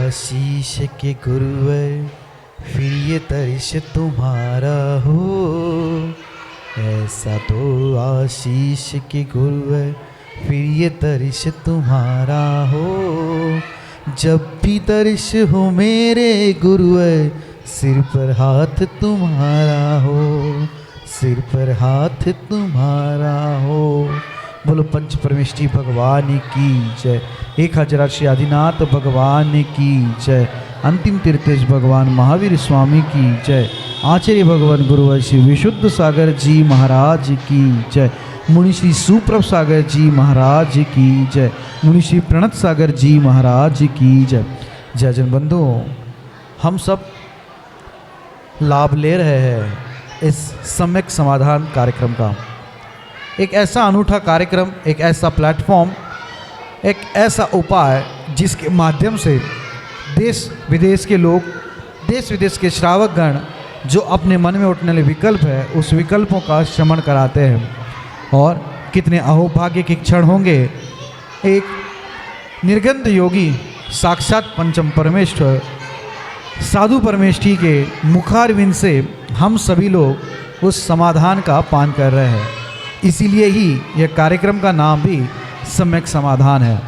आशीष के गुरुवर फिर ये तरिश तुम्हारा हो। ऐसा तो आशीष के गुरुवर फिर ये तरिश तुम्हारा हो। जब भी तरिश हो मेरे गुरुवर सिर पर हाथ तुम्हारा हो, सिर पर हाथ तुम्हारा हो। बोलो पंच परमेष्ठी भगवान की जय। 1000 श्री आदिनाथ भगवान की जय। अंतिम तीर्थेश भगवान महावीर स्वामी की जय। आचार्य भगवान गुरुवर श्री विशुद्ध सागर जी महाराज की जय। मुनि श्री सुप्रभ सागर जी महाराज की जय। मुनि श्री प्रणत सागर जी महाराज की जय। जय जन बंधुओं, हम सब लाभ ले रहे हैं इस सम्यक समाधान कार्यक्रम का। एक ऐसा अनूठा कार्यक्रम, एक ऐसा प्लेटफॉर्म, एक ऐसा उपाय जिसके माध्यम से देश विदेश के लोग, देश विदेश के श्रावकगण जो अपने मन में उठने वाले विकल्प है उस विकल्पों का शमन कराते हैं। और कितने अहोभाग्य के क्षण होंगे, एक निर्गंध योगी साक्षात पंचम परमेश्वर साधु परमेष्ठी के मुखारविंद से हम सभी लोग उस समाधान का पान कर रहे हैं। इसीलिए ही यह कार्यक्रम का नाम भी सम्यक समाधान है।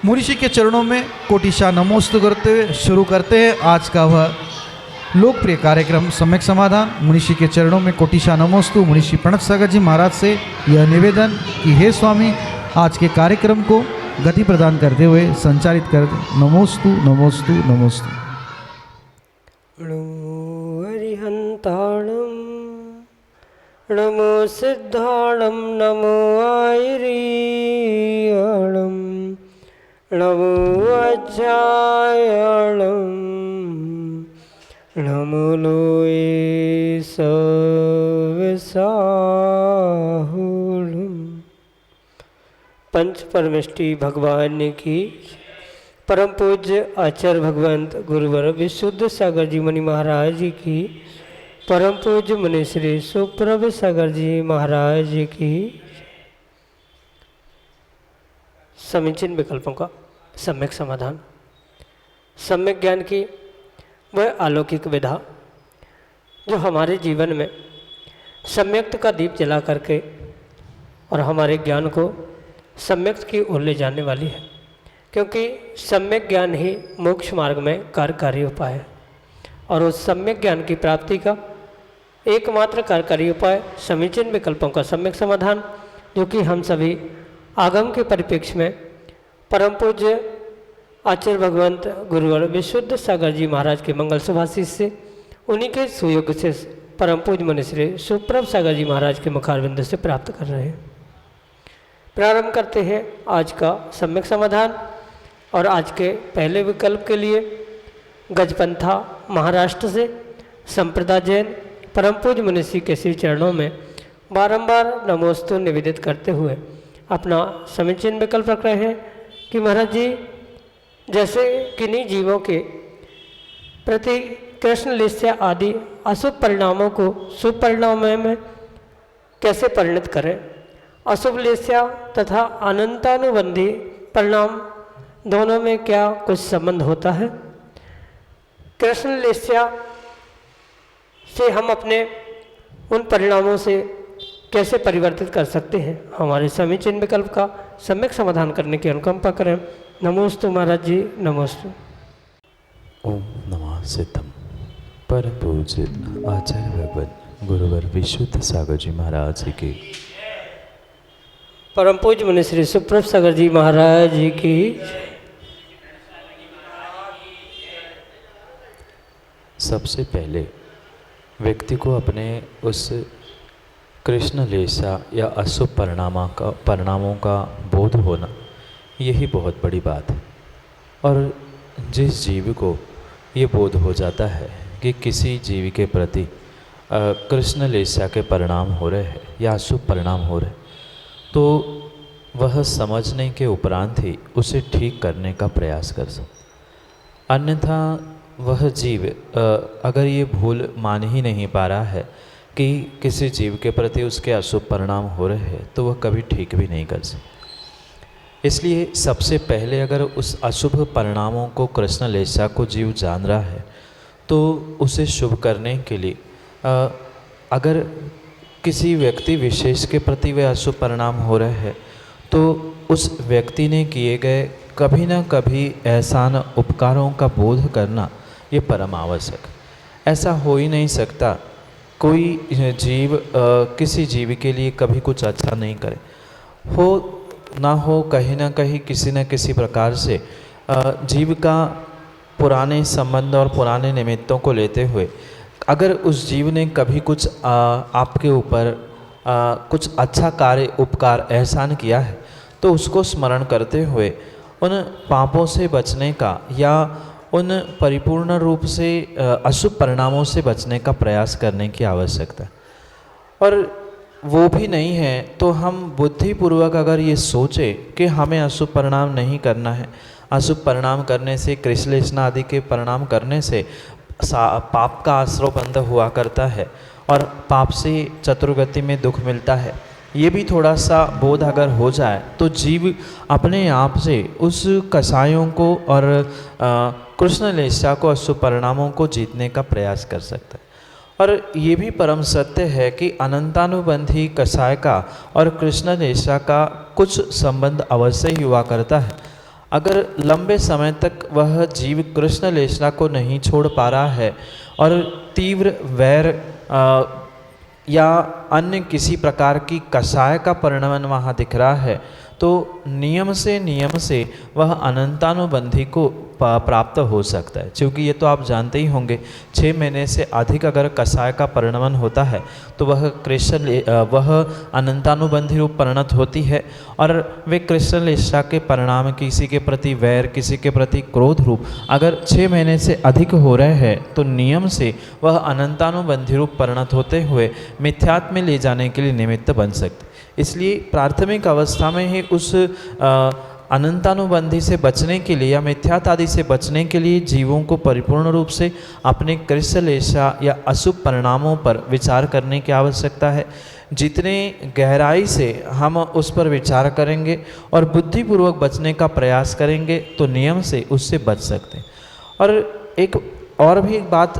मुनिषि के चरणों में कोटिशा नमोस्तु करते हुए शुरू करते हैं आज का वह लोकप्रिय कार्यक्रम सम्यक समाधान। मुनिषि के चरणों में कोटिशा नमोस्तु। मुनिषि प्रणत सागर जी महाराज से यह निवेदन कि हे स्वामी, आज के कार्यक्रम को गति प्रदान करते हुए संचालित कर नमोस्तु नमोस्तु नमोस्तु। नमो हरिहंताणं, नमो सिद्धाणं, नमो आयरीयणं, नमो अज्जायणं, नमो लोये सविसाहुलं। पंच परमेष्ठी भगवान की परम पूज्य आचार्य भगवंत गुरुवर विशुद्ध सागर जी मुनि महाराज की, परम पूज्य मुनि श्री सुप्रभ सागर जी महाराज की। समीचीन विकल्पों का सम्यक समाधान। सम्यक ज्ञान की वह अलौकिक विधा जो हमारे जीवन में सम्यक्त का दीप जला करके और हमारे ज्ञान को सम्यक्त की ओर ले जाने वाली है। क्योंकि सम्यक ज्ञान ही मोक्ष मार्ग में कार्यकारी उपाय है और उस सम्यक ज्ञान की प्राप्ति का एकमात्र कार्यकारी उपाय समीचीन विकल्पों का सम्यक समाधान, जो कि हम सभी आगम के परिप्रेक्ष्य में परम पूज्य आचार्य भगवंत गुरुवर विशुद्ध सागर जी महाराज के मंगल सुभाषिष से, उन्हीं के सुयोग से परम पूज्य मुनि श्री सुप्रभ सागर जी महाराज के मुखारविंद से प्राप्त कर रहे हैं। प्रारंभ करते हैं आज का सम्यक समाधान। और आज के पहले विकल्प के लिए गजपंथा महाराष्ट्र से संप्रदा जैन परम पूज्य मुनिषि के श्री चरणों में बारंबार नमोस्तु निवेदित करते हुए अपना समीचीन विकल्प रख रहे हैं कि महाराज जी, जैसे किन्हीं जीवों के प्रति कृष्ण लिस्या आदि अशुभ परिणामों को शुभ परिणामों में कैसे परिणत करें, अशुभ लिस्या तथा अनंतानुबंधी परिणाम दोनों में क्या कुछ संबंध होता है। कृष्ण लिस्या से हम अपने उन परिणामों से कैसे परिवर्तित कर सकते हैं। हमारे समीचीन विकल्प का सम्यक समाधान करने की अनुकंपा करें। नमोस्तु महाराज जी, नमोस्तु। ओम नमः सिद्धम। परम पूज्य आचार्य भगवत गुरुवर विशुद्ध सागर जी महाराज की, परम पूज्य मुनि श्री सुप्रभ सागर जी महाराज की। सबसे पहले व्यक्ति को अपने उस कृष्ण लेसा या अशुभ परिणामों का बोध होना, यही बहुत बड़ी बात है। और जिस जीव को ये बोध हो जाता है कि किसी जीव के प्रति कृष्ण लेसा के परिणाम हो रहे हैं या अशुभ परिणाम हो रहे हैं, तो वह समझने के उपरांत ही उसे ठीक करने का प्रयास कर सकता। अन्यथा वह जीव अगर ये भूल मान ही नहीं पा रहा है कि किसी जीव के प्रति उसके अशुभ परिणाम हो रहे हैं, तो वह कभी ठीक भी नहीं कर सकता। इसलिए सबसे पहले अगर उस अशुभ परिणामों को कृष्ण लेसा को जीव जान रहा है तो उसे शुभ करने के लिए अगर किसी व्यक्ति विशेष के प्रति वह अशुभ परिणाम हो रहे हैं तो उस व्यक्ति ने किए गए कभी न कभी एहसान उपकारों का बोध करना ये परम आवश्यक। ऐसा हो ही नहीं सकता कोई जीव किसी जीव के लिए कभी कुछ अच्छा नहीं करे, हो ना हो कहीं ना कहीं किसी न किसी प्रकार से जीव का पुराने संबंध और पुराने निमित्तों को लेते हुए अगर उस जीव ने कभी कुछ आपके ऊपर कुछ अच्छा कार्य उपकार एहसान किया है तो उसको स्मरण करते हुए उन पापों से बचने का या उन परिपूर्ण रूप से अशुभ परिणामों से बचने का प्रयास करने की आवश्यकता है। और वो भी नहीं है तो हम बुद्धिपूर्वक अगर ये सोचे कि हमें अशुभ परिणाम नहीं करना है, अशुभ परिणाम करने से कृष्णलेशना आदि के परिणाम करने से पाप का आश्रय बंद हुआ करता है और पाप से चतुर्गति में दुख मिलता है, ये भी थोड़ा सा बोध अगर हो जाए तो जीव अपने आप से उस कसायों को और कृष्णलेशा को अशुभ परिणामों को जीतने का प्रयास कर सकता है। और ये भी परम सत्य है कि अनंतानुबंधी कसाय का और कृष्णलेशा का कुछ संबंध अवश्य ही हुआ करता है। अगर लंबे समय तक वह जीव कृष्णलेशा को नहीं छोड़ पा रहा है और तीव्र वैर या अन्य किसी प्रकार की कसाय का परिणमन वहाँ दिख रहा है तो नियम से वह अनंतानुबंधी को प्राप्त हो सकता है। क्योंकि ये तो आप जानते ही होंगे 6 महीने से अधिक अगर कसाय का परिणमन होता है तो वह अनंतानुबंधी रूप परिणत होती है और वे कृष्णलेशा के परिणाम किसी के प्रति वैर किसी के प्रति क्रोध रूप अगर 6 महीने से अधिक हो रहे हैं तो नियम से वह अनंतानुबंधी रूप परिणत होते हुए मिथ्यात्व में ले जाने के लिए निमित्त बन सकते। इसलिए प्राथमिक अवस्था में ही उस अनंतानुबंधी से बचने के लिए या मिथ्यात आदि से बचने के लिए जीवों को परिपूर्ण रूप से अपने कृष्णलेशा या अशुभ परिणामों पर विचार करने की आवश्यकता है। जितने गहराई से हम उस पर विचार करेंगे और बुद्धिपूर्वक बचने का प्रयास करेंगे तो नियम से उससे बच सकते हैं। और भी एक बात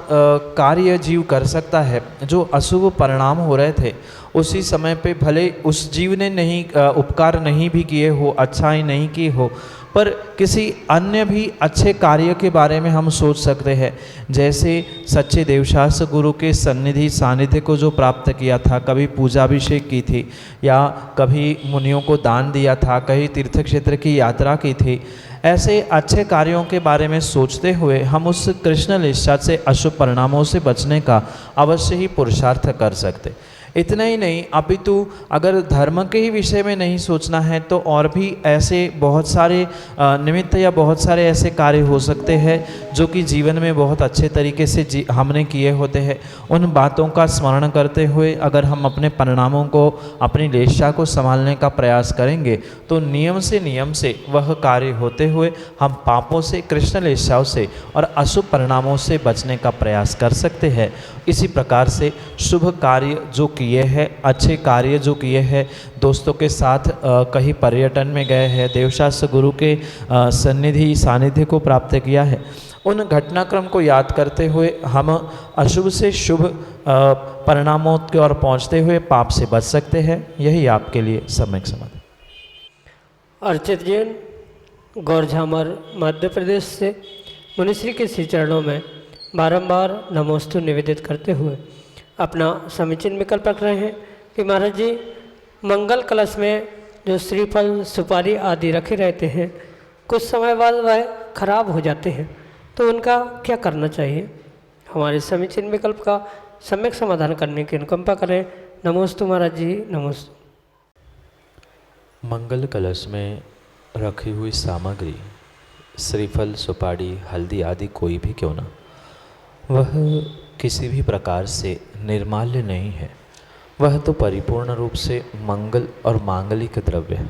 कार्य जीव कर सकता है, जो अशुभ परिणाम हो रहे थे उसी समय पे भले उस जीव ने नहीं उपकार नहीं भी किए हो, अच्छाई नहीं की हो, पर किसी अन्य भी अच्छे कार्य के बारे में हम सोच सकते हैं। जैसे सच्चे देवशास्त्र गुरु के सन्निधि सानिध्य को जो प्राप्त किया था, कभी पूजाभिषेक की थी या कभी मुनियों को दान दिया था, कहीं तीर्थ क्षेत्र की यात्रा की थी, ऐसे अच्छे कार्यों के बारे में सोचते हुए हम उस कृष्णलेशा से अशुभ परिणामों से बचने का अवश्य ही पुरुषार्थ कर सकते। इतना ही नहीं, अपितु अगर धर्म के ही विषय में नहीं सोचना है तो और भी ऐसे बहुत सारे निमित्त या बहुत सारे ऐसे कार्य हो सकते हैं जो कि जीवन में बहुत अच्छे तरीके से हमने किए होते हैं। उन बातों का स्मरण करते हुए अगर हम अपने परिणामों को, अपनी लेशा को संभालने का प्रयास करेंगे तो नियम से वह कार्य होते हुए हम पापों से, कृष्णलेशाओं से और अशुभ परिणामों से बचने का प्रयास कर सकते हैं। इसी प्रकार से शुभ कार्य जो किए हैं, अच्छे कार्य जो किए हैं, दोस्तों के साथ कहीं पर्यटन में गए हैं, देवशास्त्र गुरु के सन्निधि सानिध्य को प्राप्त किया है, उन घटनाक्रम को याद करते हुए हम अशुभ से शुभ परिणामों की ओर पहुँचते हुए पाप से बच सकते हैं। यही आपके लिए सम्यक समाधान। अर्चित जैन, गौर झामर, मध्य प्रदेश से मुनिश्री के श्री चरणों में बारंबार नमोस्तु निवेदित करते हुए अपना समीचीन विकल्प रख रहे हैं कि महाराज जी, मंगल कलश में जो श्रीफल सुपारी आदि रखे रहते हैं, कुछ समय बाद वह खराब हो जाते हैं, तो उनका क्या करना चाहिए? हमारे समीचीन विकल्प का सम्यक समाधान करने की अनुकंपा करें। नमोस्तु महाराज जी, नमोस्तु। मंगल कलश में रखी हुई सामग्री, श्रीफल, सुपारी, हल्दी आदि कोई भी क्यों ना, वह किसी भी प्रकार से निर्माल्य नहीं है। वह तो परिपूर्ण रूप से मंगल और मांगलिक द्रव्य है।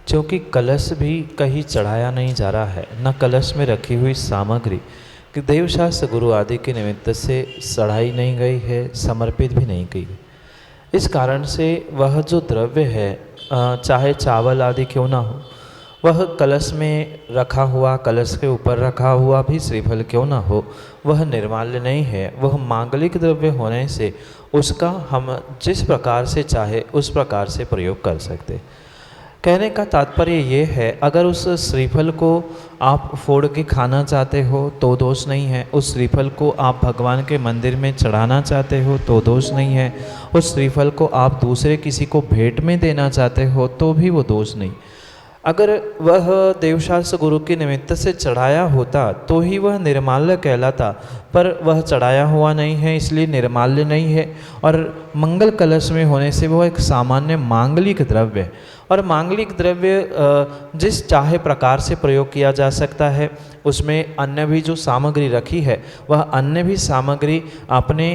क्योंकि कलश भी कहीं चढ़ाया नहीं जा रहा है, न कलश में रखी हुई सामग्री कि देवशास्त्र गुरु आदि के निमित्त से चढ़ाई नहीं गई है, समर्पित भी नहीं की गई। इस कारण से वह जो द्रव्य है, चाहे चावल आदि क्यों ना हो, वह कलश में रखा हुआ, कलश के ऊपर रखा हुआ भी श्रीफल क्यों ना हो, वह निर्माल्य नहीं है। वह मांगलिक द्रव्य होने से उसका हम जिस प्रकार से चाहे उस प्रकार से प्रयोग कर सकते। कहने का तात्पर्य ये है, अगर उस श्रीफल को आप फोड़ के खाना चाहते हो तो दोष नहीं है, उस श्रीफल को आप भगवान के मंदिर में चढ़ाना चाहते हो तो दोष नहीं है, उस श्रीफल को आप दूसरे किसी को भेंट में देना चाहते हो तो भी वो दोष नहीं। अगर वह देवशास्त्र गुरु के निमित्त से चढ़ाया होता तो ही वह निर्माल्य कहलाता, पर वह चढ़ाया हुआ नहीं है इसलिए निर्माल्य नहीं है। और मंगल कलश में होने से वह एक सामान्य मांगलिक द्रव्य है, और मांगलिक द्रव्य जिस चाहे प्रकार से प्रयोग किया जा सकता है। उसमें अन्य भी जो सामग्री रखी है वह अन्य भी सामग्री अपने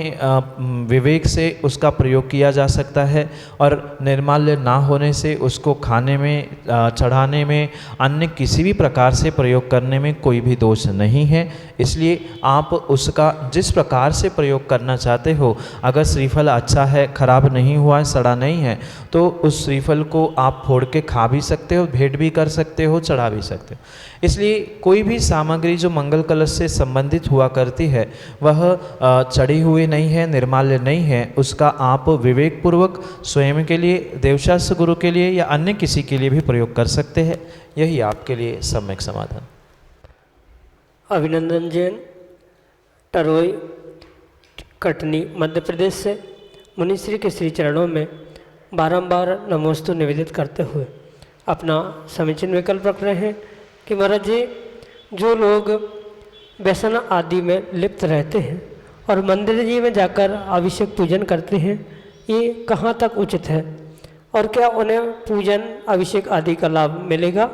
विवेक से उसका प्रयोग किया जा सकता है, और निर्माल्य ना होने से उसको खाने में, चढ़ाने में, अन्य किसी भी प्रकार से प्रयोग करने में कोई भी दोष नहीं है। इसलिए आप उसका जिस प्रकार से प्रयोग करना चाहते हो, अगर श्रीफल अच्छा है, खराब नहीं हुआ है, सड़ा नहीं है, तो उस श्रीफल को आप फोड़ के खा भी सकते हो, भेंट भी कर सकते हो, चढ़ा भी सकते हो। इसलिए कोई भी सामग्री जो मंगल कलश से संबंधित हुआ करती है वह चढ़ी हुई नहीं है, निर्माल्य नहीं है। उसका आप विवेक पूर्वक स्वयं के लिए, देवशास्त्र गुरु के लिए या अन्य किसी के लिए भी प्रयोग कर सकते हैं। यही आपके लिए सम्यक समाधान। अभिनंदन जैन, टरोई, कटनी, मध्य प्रदेश से मुनिश्री के श्री चरणों में बारंबार नमोस्तु निवेदित करते हुए अपना समीचीन विकल्प रख रहे हैं कि महाराज जी, जो लोग व्यसन आदि में लिप्त रहते हैं और मंदिर जी में जाकर अभिषेक पूजन करते हैं, ये कहाँ तक उचित है और क्या उन्हें पूजन अभिषेक आदि का लाभ मिलेगा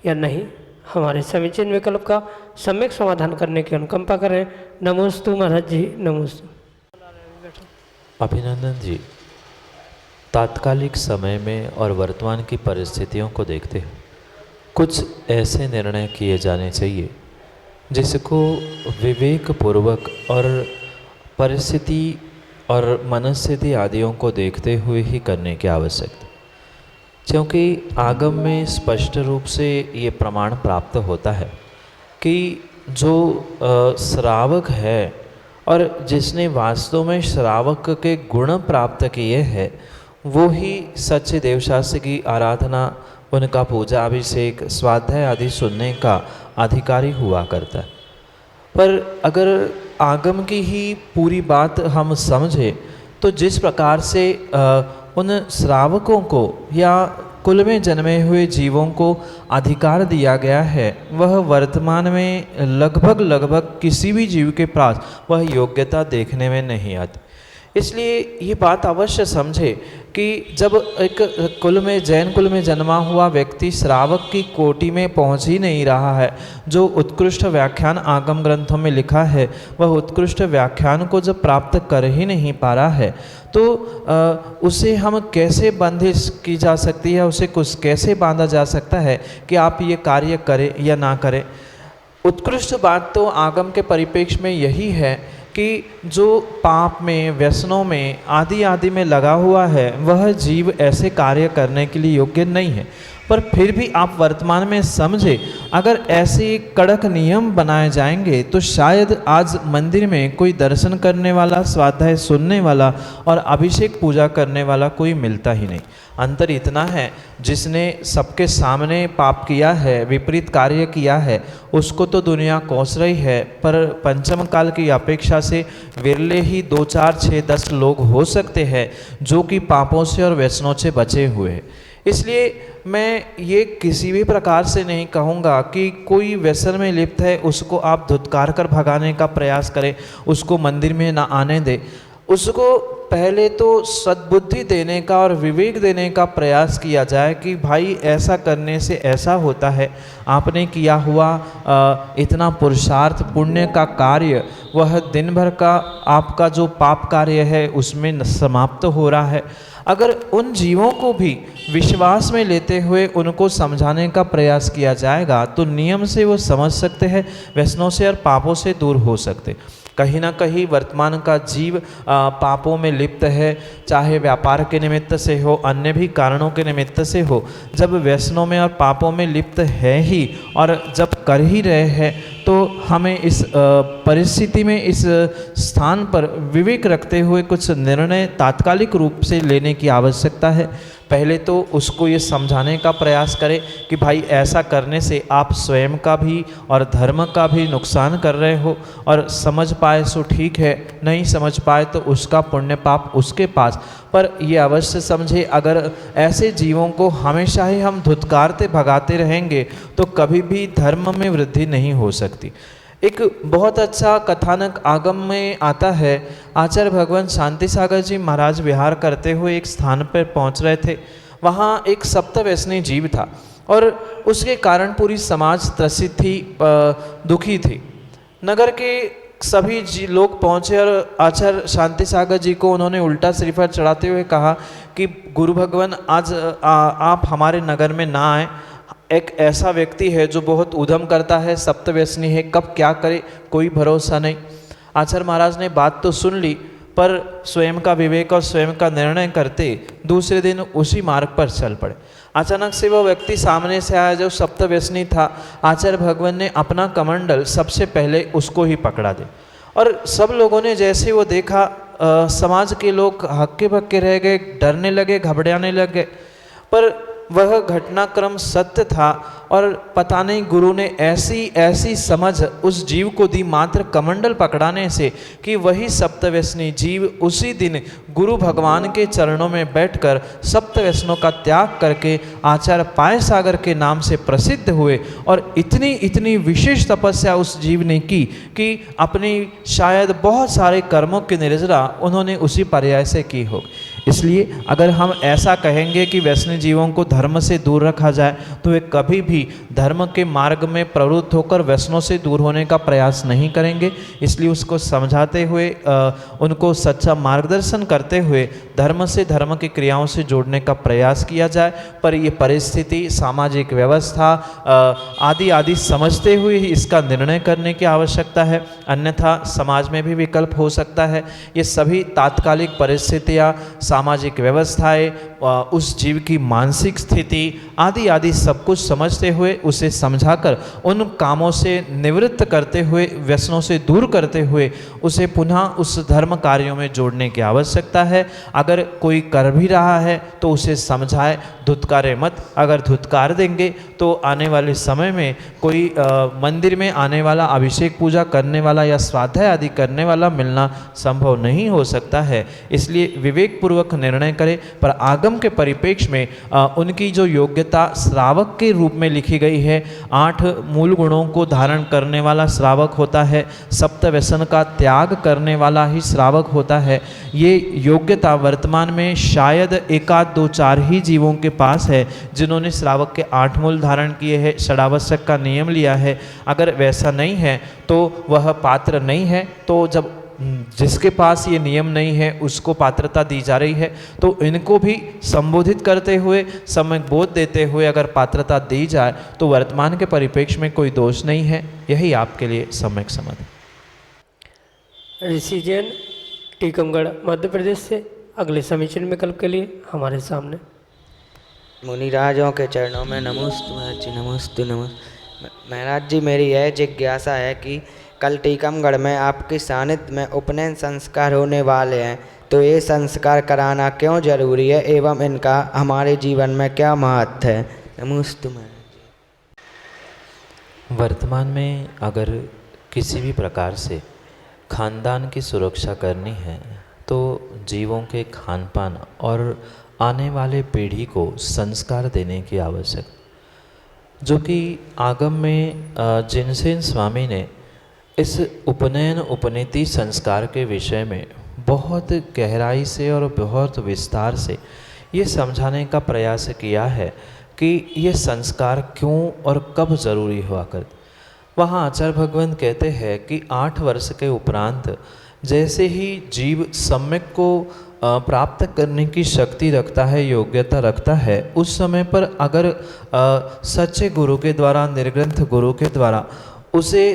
या नहीं? हमारे समीचीन विकल्प का सम्यक समाधान करने की अनुकंपा करें। नमोस्तु महाराज जी, नमोस्तु। अभिनंदन जी, तात्कालिक समय में और वर्तमान की परिस्थितियों को देखते हुए कुछ ऐसे निर्णय किए जाने चाहिए जिसको विवेक पूर्वक और परिस्थिति और मनस्थिति आदियों को देखते हुए ही करने की आवश्यकता, क्योंकि आगम में स्पष्ट रूप से ये प्रमाण प्राप्त होता है कि जो श्रावक है और जिसने वास्तव में श्रावक के गुण प्राप्त किए हैं वो ही सच्चे देवशास्त्र की आराधना, उनका पूजा अभिषेक, स्वाध्याय आदि सुनने का अधिकारी हुआ करता है। पर अगर आगम की ही पूरी बात हम समझें तो जिस प्रकार से उन श्रावकों को या कुल में जन्मे हुए जीवों को अधिकार दिया गया है, वह वर्तमान में लगभग किसी भी जीव के पास वह योग्यता देखने में नहीं आती। इसलिए ये बात अवश्य समझे कि जब एक कुल में, जैन कुल में जन्मा हुआ व्यक्ति श्रावक की कोटि में पहुंच ही नहीं रहा है, जो उत्कृष्ट व्याख्यान आगम ग्रंथों में लिखा है वह उत्कृष्ट व्याख्यान को जब प्राप्त कर ही नहीं पा रहा है, तो उसे हम कैसे बंदिश की जा सकती है, उसे कुछ कैसे बांधा जा सकता है कि आप ये कार्य करें या ना करें। उत्कृष्ट बात तो आगम के परिप्रेक्ष्य में यही है कि जो पाप में, व्यसनों में, आदि में लगा हुआ है वह जीव ऐसे कार्य करने के लिए योग्य नहीं है। पर फिर भी आप वर्तमान में समझे, अगर ऐसे कड़क नियम बनाए जाएंगे तो शायद आज मंदिर में कोई दर्शन करने वाला, स्वाध्याय सुनने वाला और अभिषेक पूजा करने वाला कोई मिलता ही नहीं। अंतर इतना है, जिसने सबके सामने पाप किया है, विपरीत कार्य किया है, उसको तो दुनिया कोस रही है, पर पंचम काल की अपेक्षा से विरले ही 2, 4, 6, 10 लोग हो सकते हैं जो कि पापों से और व्यसनों से बचे हुए हैं। इसलिए मैं ये किसी भी प्रकार से नहीं कहूँगा कि कोई व्यसन में लिप्त है उसको आप धुतकार कर भगाने का प्रयास करें, उसको मंदिर में ना आने दें। उसको पहले तो सद्बुद्धि देने का और विवेक देने का प्रयास किया जाए कि भाई ऐसा करने से ऐसा होता है, आपने किया हुआ इतना पुरुषार्थ पुण्य का कार्य वह दिन भर का आपका जो पाप कार्य है उसमें समाप्त हो रहा है। अगर उन जीवों को भी विश्वास में लेते हुए उनको समझाने का प्रयास किया जाएगा तो नियम से वो समझ सकते हैं, व्यसनों से और पापों से दूर हो सकते। कहीं ना कहीं वर्तमान का जीव पापों में लिप्त है, चाहे व्यापार के निमित्त से हो, अन्य भी कारणों के निमित्त से हो। जब व्यसनों में और पापों में लिप्त है ही और जब कर ही रहे हैं, तो हमें इस परिस्थिति में, इस स्थान पर विवेक रखते हुए कुछ निर्णय तात्कालिक रूप से लेने की आवश्यकता है। पहले तो उसको ये समझाने का प्रयास करें कि भाई ऐसा करने से आप स्वयं का भी और धर्म का भी नुकसान कर रहे हो, और समझ पाए सो ठीक है, नहीं समझ पाए तो उसका पुण्य पाप उसके पास। पर ये अवश्य समझे, अगर ऐसे जीवों को हमेशा ही हम धुतकारते भगाते रहेंगे तो कभी भी धर्म में वृद्धि नहीं हो सकती। एक बहुत अच्छा कथानक आगम में आता है। आचार्य भगवान शांति सागर जी महाराज विहार करते हुए एक स्थान पर पहुंच रहे थे। वहाँ एक सप्तव्यसनी जीव था और उसके कारण पूरी समाज त्रसित थी, दुखी थी। नगर के सभी लोग पहुँचे और आचार्य शांति सागर जी को उन्होंने उल्टा श्रीफल चढ़ाते हुए कहा कि गुरु भगवान, आज आप हमारे नगर में ना आए। एक ऐसा व्यक्ति है जो बहुत उद्यम करता है, सप्तव्यसनी है, कब क्या करे कोई भरोसा नहीं। आचार्य महाराज ने बात तो सुन ली, पर स्वयं का विवेक और स्वयं का निर्णय करते दूसरे दिन उसी मार्ग पर चल पड़े। अचानक से वो व्यक्ति सामने से आया जो सप्तव्यसनी था। आचार्य भगवान ने अपना कमंडल सबसे पहले उसको ही पकड़ा दे, और सब लोगों ने जैसे वो देखा, समाज के लोग हक्के बक्के रह गए, डरने लगे, घबराने लगे। पर वह घटनाक्रम सत्य था, और पता नहीं गुरु ने ऐसी समझ उस जीव को दी मात्र कमंडल पकड़ाने से कि वही सप्तव्यसनी जीव उसी दिन गुरु भगवान के चरणों में बैठकर सप्तव्यसनों का त्याग करके आचार्य पाय सागर के नाम से प्रसिद्ध हुए। और इतनी विशेष तपस्या उस जीव ने की कि अपनी शायद बहुत सारे कर्मों की निर्जरा उन्होंने उसी पर्याय से की हो। इसलिए अगर हम ऐसा कहेंगे कि व्यसनी जीवों को धर्म से दूर रखा जाए, तो वे कभी भी धर्म के मार्ग में प्रवृत्त होकर व्यसनों से दूर होने का प्रयास नहीं करेंगे। इसलिए उसको समझाते हुए, उनको सच्चा मार्गदर्शन करते हुए धर्म से, धर्म की क्रियाओं से जोड़ने का प्रयास किया जाए। पर ये परिस्थिति, सामाजिक व्यवस्था आदि समझते हुए ही इसका निर्णय करने की आवश्यकता है, अन्यथा समाज में भी विकल्प हो सकता है। ये सभी तात्कालिक परिस्थितियाँ, सामाजिक व्यवस्थाएं, उस जीव की मानसिक स्थिति आदि सब कुछ समझते हुए उसे समझाकर उन कामों से निवृत्त करते हुए, व्यसनों से दूर करते हुए उसे पुनः उस धर्म कार्यों में जोड़ने की आवश्यकता है। अगर कोई कर भी रहा है तो उसे समझाए, धुतकारे मत। अगर धुतकार देंगे तो आने वाले समय में कोई मंदिर में आने वाला, अभिषेक पूजा करने वाला या स्वाध्याय आदि करने वाला मिलना संभव नहीं हो सकता है। इसलिए विवेक पूर्वक निर्णय करें। पर आगम के परिप्रेक्ष्य में उनकी जो योग्यता श्रावक के रूप में लिखी गई है, 8 मूल गुणों को धारण करने वाला श्रावक होता है, सप्तव्यसन का त्याग करने वाला ही श्रावक होता है। ये योग्यता वर्तमान में शायद 1 आध 2 4 ही जीवों के पास है जिन्होंने श्रावक के 8 मूल धारण किए हैं, षडावश्यक का नियम लिया है। अगर वैसा नहीं है तो वह पात्र नहीं है। तो जब जिसके पास ये नियम नहीं है उसको पात्रता दी जा रही है, तो इनको भी संबोधित करते हुए, सम्यक बोध देते हुए अगर पात्रता दी जाए तो वर्तमान के परिप्रेक्ष्य में कोई दोष नहीं है। यही आपके लिए सम्यक समझ। ऋषि जैन टीकमगढ़ मध्य प्रदेश से अगले समीचीन विकल्प के लिए हमारे सामने। मुनिराजों के चरणों में नमोस्तु महाराज जी, नमोस्तु नमोस्तु। महाराज जी, मेरी यह जिज्ञासा है कि कल टीकमगढ़ में आपके सानिध्य में उपनयन संस्कार होने वाले हैं, तो ये संस्कार कराना क्यों जरूरी है एवं इनका हमारे जीवन में क्या महत्व है? नमोस्तु महाराज जी। वर्तमान में अगर किसी भी प्रकार से खानदान की सुरक्षा करनी है तो जीवों के खान पान और आने वाले पीढ़ी को संस्कार देने की आवश्यकता, जो कि आगम में जिनसेन स्वामी ने इस उपनयन उपनीति संस्कार के विषय में बहुत गहराई से और बहुत विस्तार से ये समझाने का प्रयास किया है कि ये संस्कार क्यों और कब जरूरी हुआ करते। वहाँ आचार्य भगवान कहते हैं कि 8 वर्ष के उपरांत जैसे ही जीव सम्यक को प्राप्त करने की शक्ति रखता है, योग्यता रखता है, उस समय पर अगर सच्चे गुरु के द्वारा, निर्ग्रंथ गुरु के द्वारा उसे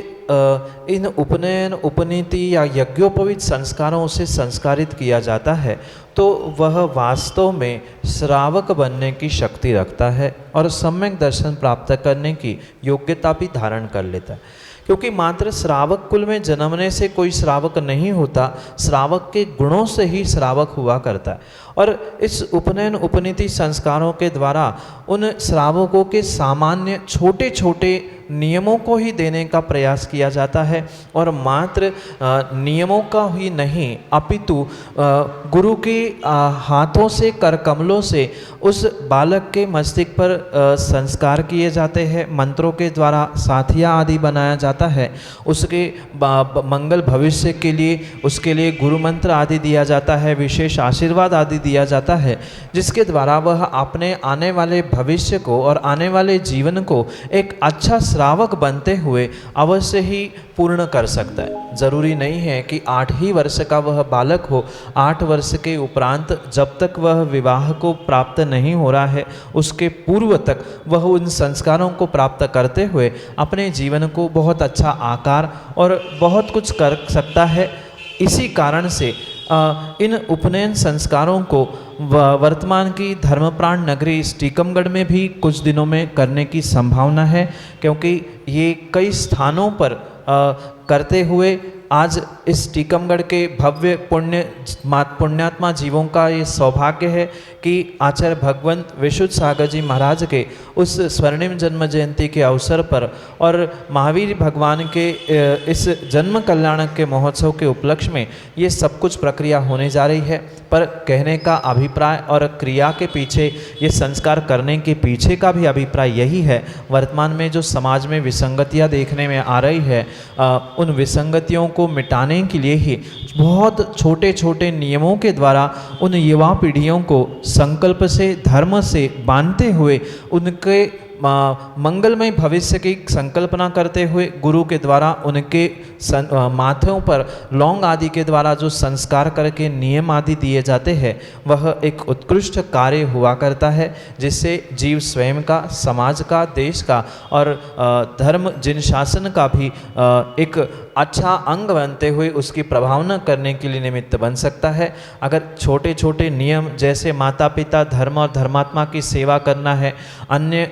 इन उपनयन उपनीति या यज्ञोपवीत संस्कारों से संस्कारित किया जाता है तो वह वास्तव में श्रावक बनने की शक्ति रखता है और सम्यक दर्शन प्राप्त करने की योग्यता भी धारण कर लेता है। क्योंकि मात्र श्रावक कुल में जन्मने से कोई श्रावक नहीं होता, श्रावक के गुणों से ही श्रावक हुआ करता है। और इस उपनयन उपनीति संस्कारों के द्वारा उन श्रावकों के सामान्य छोटे छोटे नियमों को ही देने का प्रयास किया जाता है और मात्र नियमों का ही नहीं अपितु गुरु के हाथों से कर कमलों से उस बालक के मस्तिष्क पर संस्कार किए जाते हैं। मंत्रों के द्वारा साथिया आदि बनाया जाता है, उसके मंगल भविष्य के लिए उसके लिए गुरु मंत्र आदि दिया जाता है, विशेष आशीर्वाद आदि दिया जाता है, जिसके द्वारा वह अपने आने वाले भविष्य को और आने वाले जीवन को एक अच्छा श्रावक बनते हुए अवश्य ही पूर्ण कर सकता है। जरूरी नहीं है कि 8 ही वर्ष का वह बालक हो, 8 वर्ष के उपरांत जब तक वह विवाह को प्राप्त नहीं हो रहा है उसके पूर्व तक वह उन संस्कारों को प्राप्त करते हुए अपने जीवन को बहुत अच्छा आकार और बहुत कुछ कर सकता है। इसी कारण से इन उपनयन संस्कारों को वर्तमान की धर्मप्राण नगरी इस टीकमगढ़ में भी कुछ दिनों में करने की संभावना है, क्योंकि ये कई स्थानों पर करते हुए आज इस टीकमगढ़ के भव्य पुण्यात्मा जीवों का ये सौभाग्य है कि आचार्य भगवंत विशुद्ध सागर जी महाराज के उस स्वर्णिम जन्म जयंती के अवसर पर और महावीर भगवान के इस जन्म कल्याण के महोत्सव के उपलक्ष्य में ये सब कुछ प्रक्रिया होने जा रही है। पर कहने का अभिप्राय और क्रिया के पीछे, ये संस्कार करने के पीछे का भी अभिप्राय यही है। वर्तमान में जो समाज में विसंगतियाँ देखने में आ रही है, उन विसंगतियों को मिटाने के लिए ही बहुत छोटे छोटे नियमों के द्वारा उन युवा पीढ़ियों को संकल्प से, धर्म से बांधते हुए उनके मंगलमय भविष्य की संकल्पना करते हुए गुरु के द्वारा उनके माथों पर लौंग आदि के द्वारा जो संस्कार करके नियम आदि दिए जाते हैं, वह एक उत्कृष्ट कार्य हुआ करता है, जिससे जीव स्वयं का, समाज का, देश का और धर्म जिन शासन का भी एक अच्छा अंग बनते हुए उसकी प्रभावना करने के लिए निमित्त बन सकता है। अगर छोटे छोटे नियम जैसे माता पिता, धर्म और धर्मात्मा की सेवा करना है, अन्य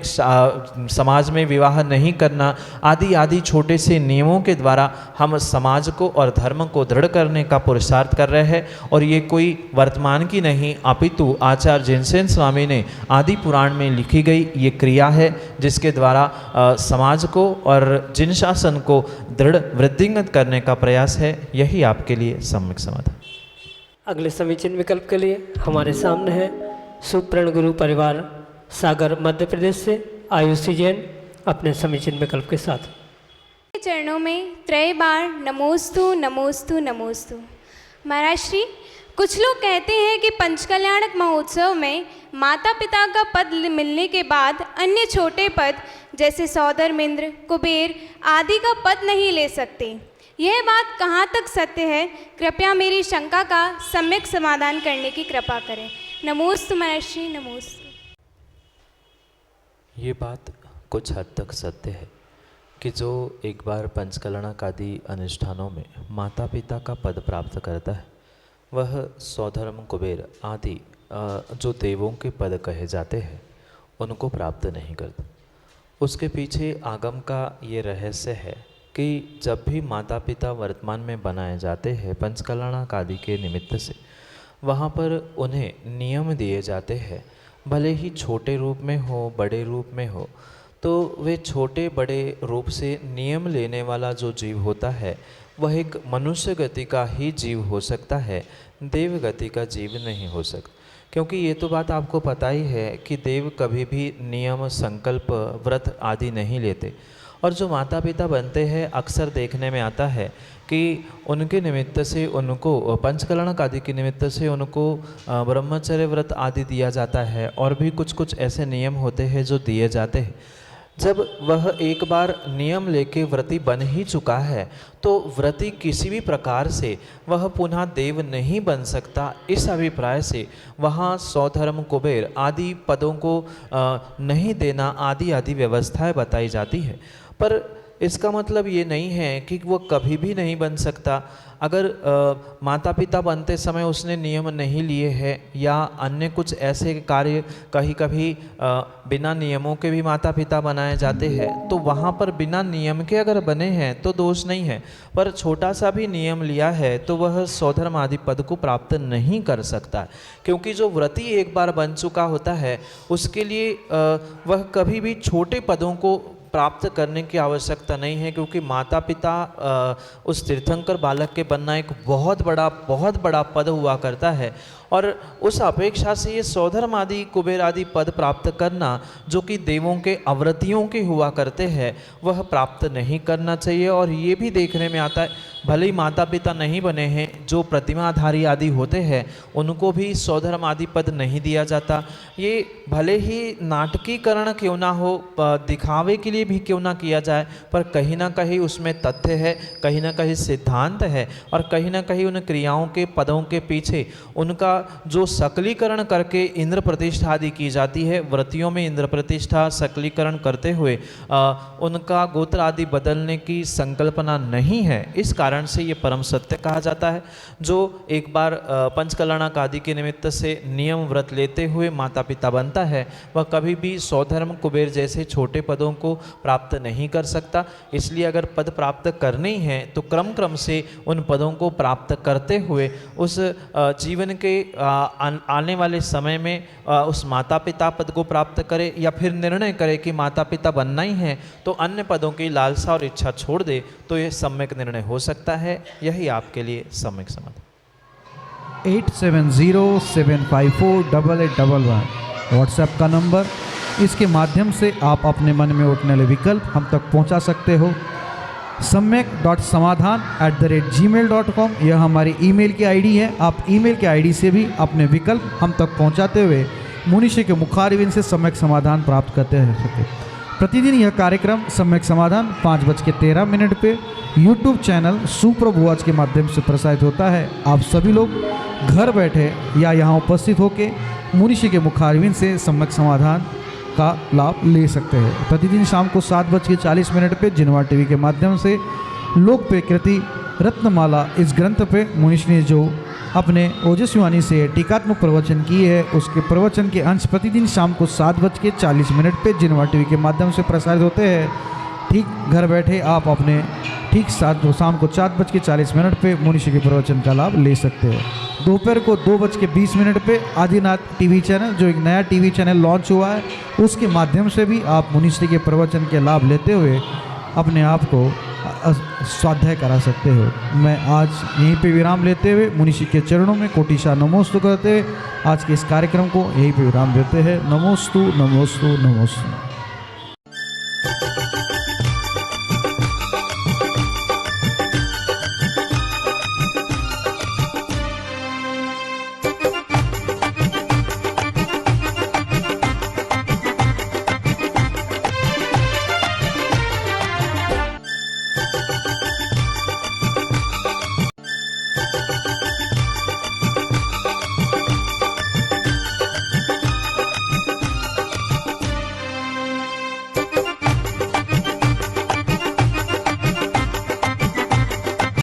समाज में विवाह नहीं करना आदि आदि छोटे से नियमों के द्वारा हम समाज को और धर्म को दृढ़ करने का पुरुषार्थ कर रहे हैं। और ये कोई वर्तमान की नहीं अपितु आचार्य जिनसेन स्वामी ने आदि पुराण में लिखी गई ये क्रिया है, जिसके द्वारा समाज को और जिन शासन को दृढ़ वृद्धिंगत करने का प्रयास है। यही आपके लिए सम्यक समाधान। अगले समीचीन विकल्प के लिए हमारे सामने है सुप्रण गुरु परिवार सागर मध्य प्रदेश से आयुषी जैन अपने समीचीन विकल्प के साथ। चरणों में त्रय बार नमोस्तु नमोस्तु नमोस्तु। महाराज श्री, कुछ लोग कहते हैं कि पंचकल्याणक महोत्सव में माता पिता का पद मिलने के बाद अन्य छोटे पद जैसे सौधर्मिंद्र, कुबेर आदि का पद नहीं ले सकते। यह बात कहाँ तक सत्य है? कृपया मेरी शंका का सम्यक समाधान करने की कृपा करें। नमोस्तु महाराज श्री, नमोस्तु। ये बात कुछ हद तक सत्य है कि जो एक बार पंचकल्याणक आदि अनुष्ठानों में माता पिता का पद प्राप्त करता है, वह सौधर्म, कुबेर आदि जो देवों के पद कहे जाते हैं उनको प्राप्त नहीं करता। उसके पीछे आगम का ये रहस्य है कि जब भी माता पिता वर्तमान में बनाए जाते हैं पंचकल्याणक आदि के निमित्त से, वहाँ पर उन्हें नियम दिए जाते हैं, भले ही छोटे रूप में हो, बड़े रूप में हो। तो वे छोटे बड़े रूप से नियम लेने वाला जो जीव होता है वह एक मनुष्य गति का ही जीव हो सकता है, देव गति का जीव नहीं हो सकता। क्योंकि ये तो बात आपको पता ही है कि देव कभी भी नियम, संकल्प, व्रत आदि नहीं लेते। और जो माता पिता बनते हैं अक्सर देखने में आता है कि उनके निमित्त से उनको पंचकल्याणक आदि के निमित्त से उनको ब्रह्मचर्य व्रत आदि दिया जाता है और भी कुछ कुछ ऐसे नियम होते हैं जो दिए जाते हैं। जब वह एक बार नियम लेके व्रती बन ही चुका है तो व्रती किसी भी प्रकार से वह पुनः देव नहीं बन सकता। इस अभिप्राय से वहाँ सौधर्म, कुबेर आदि पदों को नहीं देना आदि आदि व्यवस्थाएं बताई जाती है। पर इसका मतलब ये नहीं है कि वो कभी भी नहीं बन सकता। अगर माता पिता बनते समय उसने नियम नहीं लिए हैं या अन्य कुछ ऐसे कार्य कहीं कभी बिना नियमों के भी माता पिता बनाए जाते हैं, तो वहाँ पर बिना नियम के अगर बने हैं तो दोष नहीं है। पर छोटा सा भी नियम लिया है तो वह स्वधर्म आदि पद को प्राप्त नहीं कर सकता, क्योंकि जो व्रती एक बार बन चुका होता है उसके लिए वह कभी भी छोटे पदों को प्राप्त करने की आवश्यकता नहीं है, क्योंकि माता पिता उस तीर्थंकर बालक के बनना एक बहुत बड़ा पद हुआ करता है। और उस अपेक्षा से ये स्वधर्म आदि कुबेर आदि पद प्राप्त करना जो कि देवों के अव्रतियों के हुआ करते हैं वह प्राप्त नहीं करना चाहिए। और ये भी देखने में आता है, भले ही माता पिता नहीं बने हैं, जो प्रतिमाधारी आदि होते हैं उनको भी स्वधर्म आदि पद नहीं दिया जाता। ये भले ही नाटकीकरण क्यों ना हो, दिखावे के लिए भी क्यों ना किया जाए, पर कहीं ना कहीं उसमें तथ्य है, कहीं ना कहीं सिद्धांत है, और कहीं ना कहीं उन क्रियाओं के पदों के पीछे उनका जो सकलीकरण करके इंद्र प्रतिष्ठा आदि की जाती है, व्रतियों में इंद्र प्रतिष्ठा सकलीकरण करते हुए उनका गोत्र आदि बदलने की संकल्पना नहीं है। इस कारण से ये परम सत्य कहा जाता है। जो एक बार पंचकल्याणक आदि के निमित्त से नियम व्रत लेते हुए माता पिता बनता है वह कभी भी स्वधर्म कुबेर जैसे छोटे पदों को प्राप्त नहीं कर सकता। इसलिए अगर पद प्राप्त करने ही हैं तो क्रम क्रम से उन पदों को प्राप्त करते हुए उस जीवन के आने वाले समय में उस माता पिता पद को प्राप्त करे, या फिर निर्णय करे कि माता पिता बनना ही है तो अन्य पदों की लालसा और इच्छा छोड़ दे, तो यह सम्यक निर्णय हो सकता है। यही आपके लिए सम्यक समाधान। 8707548811 व्हाट्सएप का नंबर, इसके माध्यम से आप अपने मन में उठने वाले विकल्प हम तक पहुंचा सकते हो। सम्यक.समाधान@gmail.com यह हमारी ईमेल की आईडी है। आप ईमेल के आईडी से भी अपने विकल्प हम तक पहुंचाते हुए मुनिषी के मुखारविंद से सम्यक समाधान प्राप्त करते हैं। प्रतिदिन यह कार्यक्रम सम्यक समाधान 5:13 पे यूट्यूब चैनल सुप्रभुआज के माध्यम से प्रसारित होता है। आप सभी लोग घर बैठे या यहाँ उपस्थित होकर मुनिषी के मुखारविंद से सम्यक समाधान का लाभ ले सकते हैं। प्रतिदिन शाम को 7:40 पे जिनवा टीवी के माध्यम से लोक प्रकृति रत्नमाला इस ग्रंथ पे मुनिषी ने जो अपने ओजस्वी से टीकात्मक प्रवचन किए हैं, उसके प्रवचन के अंश प्रतिदिन शाम को 7:40 पे जिनवा टीवी के माध्यम से प्रसारित होते हैं। ठीक घर बैठे आप अपने ठीक शाम को 4:40 पे मुनिषी के प्रवचन का लाभ ले सकते हैं। दोपहर को 2:20 पे आदिनाथ टीवी चैनल, जो एक नया टीवी चैनल लॉन्च हुआ है, उसके माध्यम से भी आप मुनिषी के प्रवचन के लाभ लेते हुए अपने आप को स्वाध्याय करा सकते हो। मैं आज यहीं पे विराम लेते हुए मुनिषी के चरणों में कोटिशा नमोस्तु करते हुए आज के इस कार्यक्रम को यहीं पे विराम देते हैं। नमोस्तु नमोस्तु नमोस्तु।